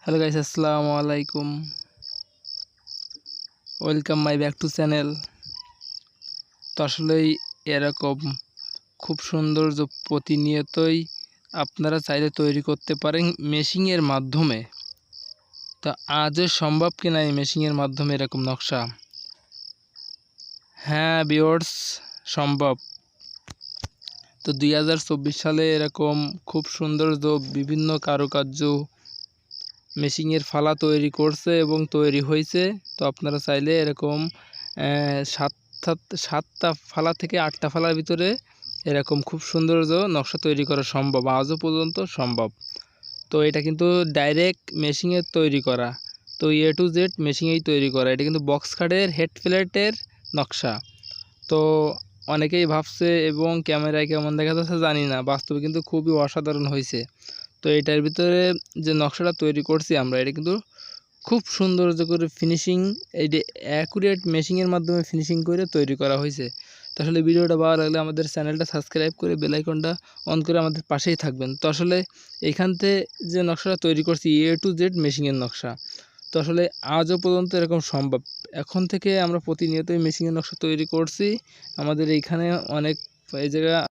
Hello guys, আসসালামু আলাইকুম। Welcome my back to channel. তো আসলেই এরকম খুব সুন্দর যে প্রতিনিয়তই আপনারা চাইলে তৈরি করতে পারেন মেশিনের মাধ্যমে। তো আজও সম্ভব কিনা এই মেশিনের মাধ্যমে এরকম নকশা? হ্যাঁ ভিউয়ার্স, সম্ভব। তো 2024 সালে এরকম খুব সুন্দর বিভিন্ন কারুকার্য মেশিনের ফালা তৈরি করছে এবং তৈরি হয়েছে। তো আপনারা চাইলে এরকম সাতটা ফালা থেকে 8টা ফালার ভিতরে এরকম খুব সৌন্দর্য নকশা তৈরি করা সম্ভব, আজও পর্যন্ত সম্ভব। তো এটা কিন্তু ডাইরেক্ট মেশিনে তৈরি করা, তো A to Z মেশিনেই তৈরি করা। এটা কিন্তু বক্স কাটের হেড প্লেটের নকশা। তো অনেকেই ভাবছে এবং ক্যামেরায় কেমন দেখা যাচ্ছে জানি না, বাস্তবে কিন্তু খুবই অসাধারণ হয়েছে। তো এটার ভিতরে যে নকশাটা তৈরি করছি আমরা, এটা কিন্তু খুব সুন্দর করে ফিনিশিং, এই যে অ্যাকুরেট মেশিনের মাধ্যমে ফিনিশিং করে তৈরি করা হয়েছে। তো আসলে ভিডিওটা ভালো লাগলে আমাদের চ্যানেলটা সাবস্ক্রাইব করে বেল আইকনটা অন করে আমাদের পাশেই থাকবেন। তো আসলে এইখান থেকে যে নকশাটা তৈরি করছি A to Z মেশিনের নকশা, তো আসলে আজও পর্যন্ত এরকম সম্ভব। এখন থেকে আমরা প্রতিনিয়তই মেশিনের নকশা তৈরি করছি। আমাদের এইখানে অনেক এই জায়গা